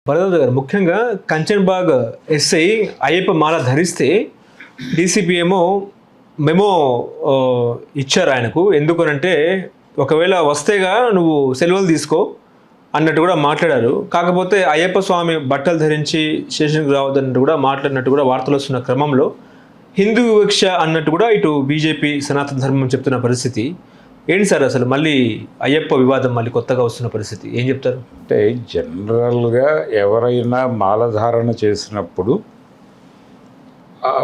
వరదరాజు గారు, ముఖ్యంగా కంచన్బాగ్ ఎస్ఐ అయ్యప్ప మాల ధరిస్తే డీసీపీ ఏమో మెమో ఇచ్చారు ఆయనకు. ఎందుకనంటే ఒకవేళ వస్తేగా నువ్వు సెలవులు తీసుకో అన్నట్టు కూడా మాట్లాడారు. కాకపోతే అయ్యప్ప స్వామి బట్టలు ధరించి స్టేషన్కి రావద్దన్నట్టు కూడా మాట్లాడినట్టు కూడా వార్తలు వస్తున్న క్రమంలో హిందూ వివక్ష అన్నట్టు కూడా ఇటు బీజేపీ సనాతన ధర్మం చెప్తున్న పరిస్థితి ఏంటి సార్? అసలు మళ్ళీ అయ్యప్ప వివాదం మళ్ళీ కొత్తగా వస్తున్న పరిస్థితి ఏం చెప్తారు? అంటే జనరల్గా ఎవరైనా మాలధారణ చేసినప్పుడు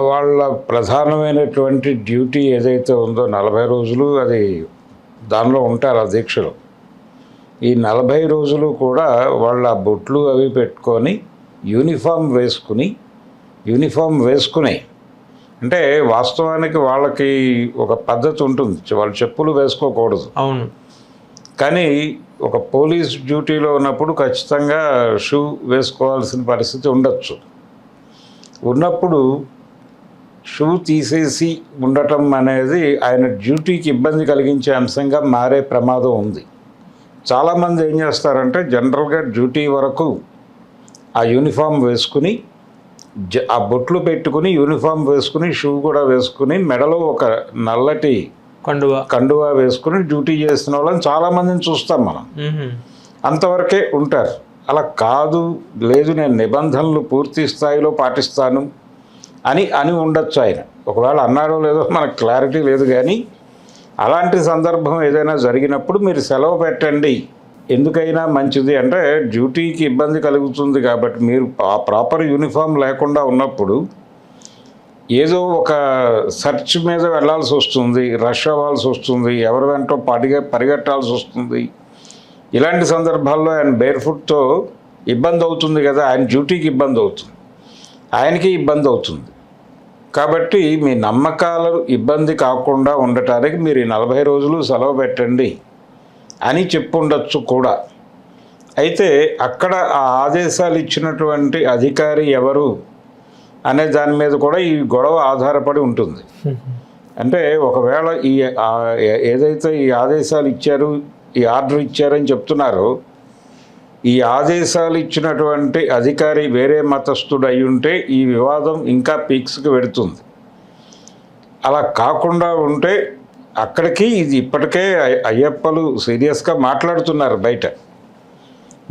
వాళ్ళ ప్రధానమైనటువంటి డ్యూటీ ఏదైతే ఉందో 40 రోజులు అది దానిలో ఉంటారు ఆ దీక్షలో. ఈ 40 రోజులు కూడా వాళ్ళ బొట్లు అవి పెట్టుకొని యూనిఫామ్ వేసుకుని అంటే వాస్తవానికి వాళ్ళకి ఒక పద్ధతి ఉంటుంది, వాళ్ళు చెప్పులు వేసుకోకూడదు. అవును. కానీ ఒక పోలీస్ డ్యూటీలో ఉన్నప్పుడు ఖచ్చితంగా షూ వేసుకోవాల్సిన పరిస్థితి ఉండొచ్చు. ఉన్నప్పుడు షూ తీసేసి ఉండటం అనేది ఆయన డ్యూటీకి ఇబ్బంది కలిగించే అంశంగా మారే ప్రమాదం ఉంది. చాలామంది ఏం చేస్తారంటే జనరల్గా డ్యూటీ వరకు ఆ యూనిఫామ్ వేసుకుని ఆ బొట్లు పెట్టుకుని యూనిఫామ్ వేసుకుని షూ కూడా వేసుకుని మెడలో ఒక నల్లటి కండువా వేసుకుని డ్యూటీ చేస్తున్న వాళ్ళని చాలామందిని చూస్తాం మనం. అంతవరకే ఉంటారు. అలా కాదు, లేదు నేను నిబంధనలు పూర్తి స్థాయిలో పాటిస్తాను అని ఉండొచ్చు ఆయన. ఒకవేళ అన్నాడో లేదో మనకు క్లారిటీ లేదు. కానీ అలాంటి సందర్భం ఏదైనా జరిగినప్పుడు మీరు సెలవు పెట్టండి, ఎందుకైనా మంచిది. అంటే డ్యూటీకి ఇబ్బంది కలుగుతుంది కాబట్టి మీరు ఆ ప్రాపర్ యూనిఫామ్ లేకుండా ఉన్నప్పుడు ఏదో ఒక సెర్చ్ మీద వెళ్ళాల్సి వస్తుంది, రష్ అవ్వాల్సి వస్తుంది, ఎవరి వెంటో పరిగెట్టాల్సి వస్తుంది. ఇలాంటి సందర్భాల్లో ఆయన బేర్ఫుట్తో ఇబ్బంది అవుతుంది కదా, ఆయన డ్యూటీకి ఇబ్బంది అవుతుంది, ఆయనకి ఇబ్బంది అవుతుంది. కాబట్టి మీ నమ్మకాలు ఇబ్బంది కాకుండా ఉండటానికి మీరు ఈ 40 రోజులు సెలవు పెట్టండి అని చెప్పుండొచ్చు కూడా. అయితే అక్కడ ఆ ఆదేశాలు ఇచ్చినటువంటి అధికారి ఎవరు అనే దాని మీద కూడా ఈ గొడవ ఆధారపడి ఉంటుంది. అంటే ఒకవేళ ఏదైతే ఈ ఆదేశాలు ఇచ్చారు, ఈ ఆర్డర్ ఇచ్చారని చెప్తున్నారో, ఈ ఆదేశాలు ఇచ్చినటువంటి అధికారి వేరే మతస్థుడు అయి ఉంటే ఈ వివాదం ఇంకా పీక్స్కి వెడుతుంది. అలా కాకుండా ఉంటే అక్కడికి ఇది ఇప్పటికే అయ్యప్పలు సీరియస్గా మాట్లాడుతున్నారు, బయట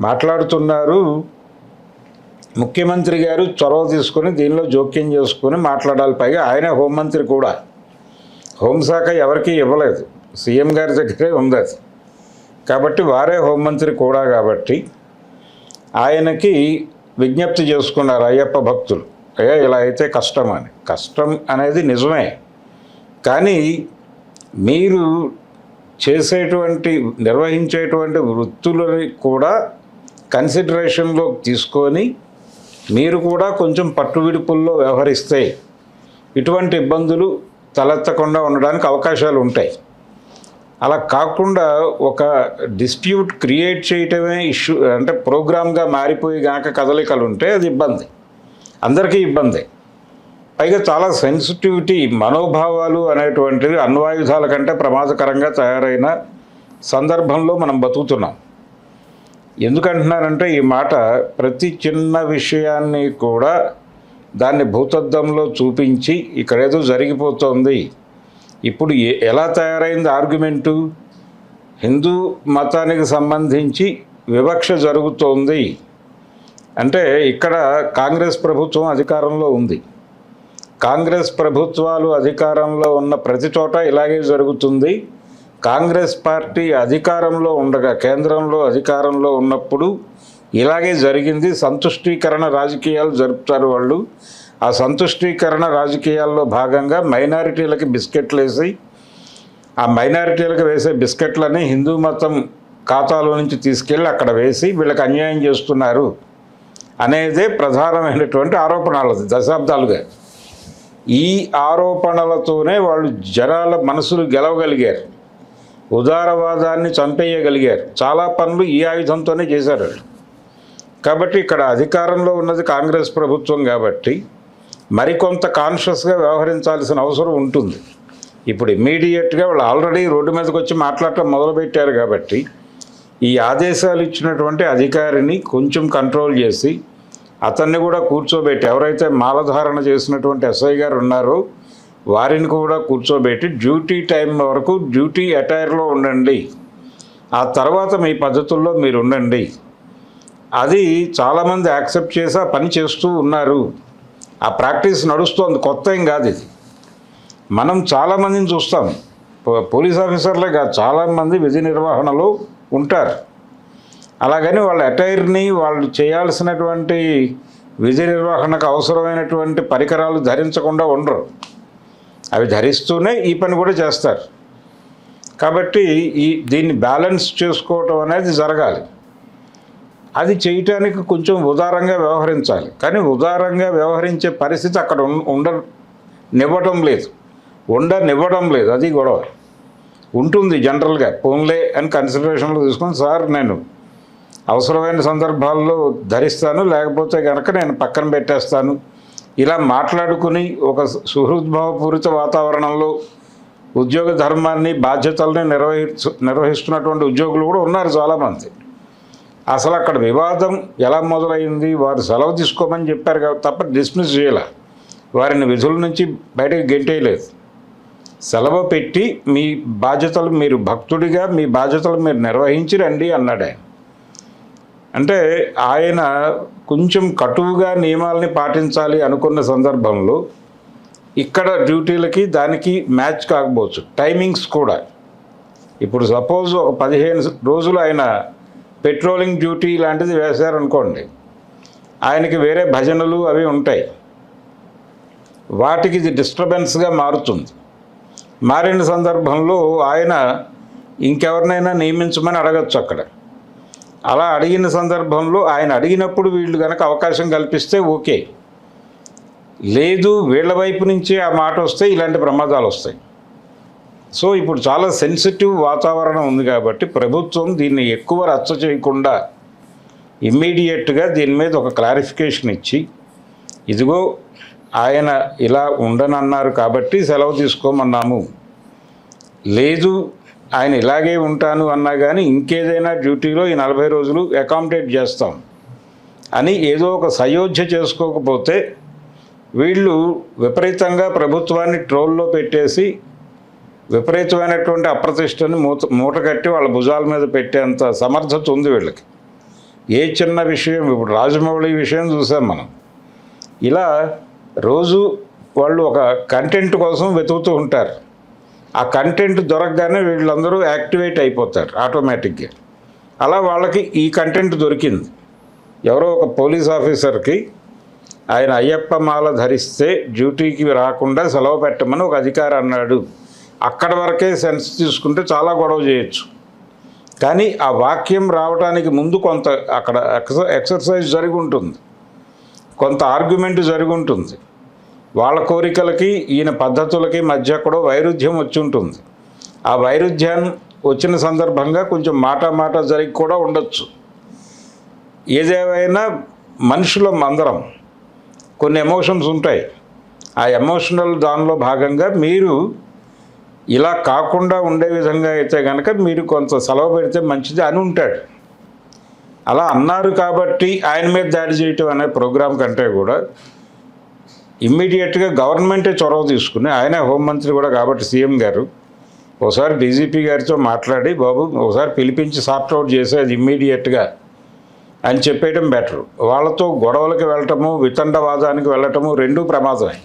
మాట్లాడుతున్నారు. ముఖ్యమంత్రి గారు చొరవ తీసుకొని దీనిలో జోక్యం చేసుకొని మాట్లాడాలి. పైగా ఆయనే హోంమంత్రి కూడా. హోంశాఖ ఎవరికీ ఇవ్వలేదు, సీఎం గారి దగ్గరే ఉంది అది. కాబట్టి వారే హోంమంత్రి కూడా. కాబట్టి ఆయనకి విజ్ఞప్తి చేసుకున్నారు అయ్యప్ప భక్తులు, అయ్యా ఇలా అయితే కష్టం అని. కష్టం అనేది నిజమే, కానీ మీరు నిర్వహించేటువంటి వృత్తులని కూడా కన్సిడరేషన్లో తీసుకొని మీరు కూడా కొంచెం పట్టువిడుపుల్లో వ్యవహరిస్తే ఇటువంటి ఇబ్బందులు తలెత్తకుండా ఉండడానికి అవకాశాలు ఉంటాయి. అలా కాకుండా ఒక డిస్ప్యూట్ క్రియేట్ చేయటమే ఇష్యూ అంటే ప్రోగ్రామ్గా మారిపోయి కనుక కదలికలు ఉంటే అది ఇబ్బంది, అందరికీ ఇబ్బంది. పైగా చాలా సెన్సిటివిటీ, మనోభావాలు అనేటువంటివి అణ్వాయుధాల కంటే ప్రమాదకరంగా తయారైన సందర్భంలో మనం బతుకుతున్నాం. ఎందుకంటున్నానంటే ఈ మాట, ప్రతి చిన్న విషయాన్ని కూడా దాన్ని భూతద్దంలో చూపించి ఇక్కడేదో జరిగిపోతుంది. ఇప్పుడు ఎలా తయారైంది ఆర్గ్యుమెంటు? హిందూ మతానికి సంబంధించి వివక్ష జరుగుతోంది అంటే ఇక్కడ కాంగ్రెస్ ప్రభుత్వం అధికారంలో ఉంది. కాంగ్రెస్ ప్రభుత్వాలు అధికారంలో ఉన్న ప్రతి చోట ఇలాగే జరుగుతుంది. కాంగ్రెస్ పార్టీ అధికారంలో ఉండగా, కేంద్రంలో అధికారంలో ఉన్నప్పుడు ఇలాగే జరిగింది. సంతుష్టీకరణ రాజకీయాలు జరుపుతారు వాళ్ళు. ఆ సంతుష్టీకరణ రాజకీయాల్లో భాగంగా మైనారిటీలకి బిస్కెట్లు వేసి, ఆ మైనారిటీలకు వేసే బిస్కెట్లని హిందూ మతం ఖాతాలో నుంచి తీసుకెళ్ళి అక్కడ వేసి వీళ్ళకి అన్యాయం చేస్తున్నారు అనేదే ప్రధానమైనటువంటి ఆరోపణలు దశాబ్దాలుగా. ఈ ఆరోపణలతోనే వాళ్ళు జనాల మనసులు గెలవగలిగారు, ఉదారవాదాన్ని చంపేయగలిగారు. చాలా పనులు ఈ ఆయుధంతోనే చేశారు వాళ్ళు. కాబట్టి ఇక్కడ అధికారంలో ఉన్నది కాంగ్రెస్ ప్రభుత్వం కాబట్టి మరికొంత కాన్షియస్గా వ్యవహరించాల్సిన అవసరం ఉంటుంది. ఇప్పుడు ఇమ్మీడియట్గా వాళ్ళు ఆల్రెడీ రోడ్డు మీదకి వచ్చి మాట్లాడటం మొదలుపెట్టారు కాబట్టి ఈ ఆదేశాలు ఇచ్చినటువంటి అధికారిని కొంచెం కంట్రోల్ చేసి అతన్ని కూడా కూర్చోబెట్టి, ఎవరైతే మాలధారణ చేసినటువంటి ఎస్ఐ గారు ఉన్నారో వారిని కూడా కూర్చోబెట్టి డ్యూటీ టైం వరకు డ్యూటీ అటైర్లో ఉండండి, ఆ తర్వాత మీ పద్ధతుల్లో మీరు ఉండండి. అది చాలామంది యాక్సెప్ట్ చేసి ఆ పని చేస్తూ ఉన్నారు. ఆ ప్రాక్టీస్ నడుస్తోంది, కొత్త ఏం కాదు ఇది. మనం చాలామందిని చూస్తాం, పోలీస్ ఆఫీసర్లే కాదు, చాలామంది విధి నిర్వహణలో ఉంటారు. అలాగని వాళ్ళ అటైర్ని వాళ్ళు చేయాల్సినటువంటి విధి నిర్వహణకు అవసరమైనటువంటి పరికరాలు ధరించకుండా ఉండరు. అవి ధరిస్తూనే ఈ పని కూడా చేస్తారు. కాబట్టి దీన్ని బ్యాలెన్స్ చేసుకోవటం అనేది జరగాలి. అది చేయటానికి కొంచెం ఉదారంగా వ్యవహరించాలి. కానీ ఉదారంగా వ్యవహరించే పరిస్థితి అక్కడ ఉండనివ్వడం లేదు. అది గొడవ ఉంటుంది జనరల్గా. పోన్లే అని కన్సిడరేషన్లో తీసుకొని, సార్ నేను అవసరమైన సందర్భాల్లో ధరిస్తాను, లేకపోతే కనుక నేను పక్కన పెట్టేస్తాను, ఇలా మాట్లాడుకుని ఒక సుహృద్భావపూరిత వాతావరణంలో ఉద్యోగ ధర్మాన్ని, బాధ్యతల్ని నిర్వహిస్తున్నటువంటి ఉద్యోగులు కూడా ఉన్నారు చాలామంది. అసలు అక్కడ వివాదం ఎలా మొదలైంది, వారు సెలవు తీసుకోమని చెప్పారు కాబట్టి తప్ప డిస్మిస్ చేయాల, వారిని విధుల నుంచి బయటకు గెంటేయలేదు. సెలవు పెట్టి మీ బాధ్యతలు, మీరు భక్తుడిగా మీ బాధ్యతలు మీరు నిర్వహించి రండి అన్నాడు ఆయన. అంటే ఆయన కొంచెం కటువుగా నియమాలని పాటించాలి అనుకున్న సందర్భంలో ఇక్కడ డ్యూటీలకి దానికి మ్యాచ్ కాకపోవచ్చు. టైమింగ్స్ కూడా ఇప్పుడు సపోజ్ ఒక 15 రోజులు ఆయన పెట్రోలింగ్ డ్యూటీ లాంటిది వేశారనుకోండి, ఆయనకి వేరే భజనలు అవి ఉంటాయి, వాటికి ఇది డిస్టర్బెన్స్గా మారుతుంది. మారిన సందర్భంలో ఆయన ఇంకెవరినైనా నియమించమని అడగచ్చు అక్కడ. అలా అడిగిన సందర్భంలో ఆయన అడిగినప్పుడు వీళ్ళు కనుక అవకాశం కల్పిస్తే ఓకే, లేదు వీళ్ళ వైపు నుంచి ఆ మాట వస్తే ఇలాంటి ప్రమాదాలు వస్తాయి. సో ఇప్పుడు చాలా సెన్సిటివ్ వాతావరణం ఉంది కాబట్టి ప్రభుత్వం దీన్ని ఎక్కువ రచ్చ చేయకుండా ఇమ్మీడియట్గా దీని మీద ఒక క్లారిఫికేషన్ ఇచ్చి, ఇదిగో ఆయన ఇలా ఉండనన్నారు కాబట్టి సెలవు తీసుకోమన్నాము, లేదు ఆయన ఇలాగే ఉంటాను అన్నా కానీ ఇంకేదైనా డ్యూటీలో ఈ 40 రోజులు అకామిడేట్ చేస్తాం అని ఏదో ఒక సయోధ్య చేసుకోకపోతే వీళ్ళు విపరీతంగా ప్రభుత్వాన్ని ట్రోల్లో పెట్టేసి విపరీతమైనటువంటి అప్రతిష్టని మూట కట్టి వాళ్ళ భుజాల మీద పెట్టేంత సమర్థత ఉంది వీళ్ళకి. ఏ చిన్న విషయం, ఇప్పుడు రాజమౌళి విషయం చూసాం మనం, ఇలా రోజు వాళ్ళు ఒక కంటెంట్ కోసం వెతుకుతూ ఉంటారు. ఆ కంటెంట్ దొరకగానే వీళ్ళందరూ యాక్టివేట్ అయిపోతారు ఆటోమేటిక్గా. అలా వాళ్ళకి ఈ కంటెంట్ దొరికింది. ఎవరో ఒక పోలీస్ ఆఫీసర్కి ఆయన అయ్యప్ప మాల ధరిస్తే డ్యూటీకి రాకుండా సెలవు పెట్టమని ఒక అధికారి అన్నాడు. అక్కడ వరకే సెన్స్ తీసుకుంటే చాలా గొడవ చేయొచ్చు. కానీ ఆ వాక్యం రావడానికి ముందు కొంత అక్కడ ఎక్సర్సైజ్ జరిగి ఉంటుంది, కొంత ఆర్గ్యుమెంట్ జరిగి ఉంటుంది. వాళ్ళ కోరికలకి ఈయన పద్ధతులకి మధ్య కూడా వైరుధ్యం వచ్చి ఉంటుంది. ఆ వైరుధ్యం వచ్చిన సందర్భంగా కొంచెం మాట జరిగి కూడా ఉండొచ్చు. ఏదేమైనా మనుషులం అందరం, కొన్ని ఎమోషన్స్ ఉంటాయి. ఆ ఎమోషనల్ దానిలో భాగంగా మీరు ఇలా కాకుండా ఉండే విధంగా అయితే కనుక మీరు కొంత సెలవు పెడితే మంచిది అని ఉంటాడు. అలా అన్నారు కాబట్టి ఆయన మీద దాడి చేయటం అనే ప్రోగ్రాం కంటే కూడా ఇమ్మీడియట్గా గవర్నమెంటే చొరవ తీసుకుని, ఆయనే హోంమంత్రి కూడా కాబట్టి సీఎం గారు ఒకసారి డీజీపీ గారితో మాట్లాడి, బాబు ఒకసారి పిలిపించి సార్ట్అవుట్ చేసేది ఇమ్మీడియట్గా అని చెప్పేయడం బెటర్. వాళ్ళతో గొడవలకి వెళ్ళటము, వితండవాదానికి వెళ్ళటము రెండూ ప్రమాదమే.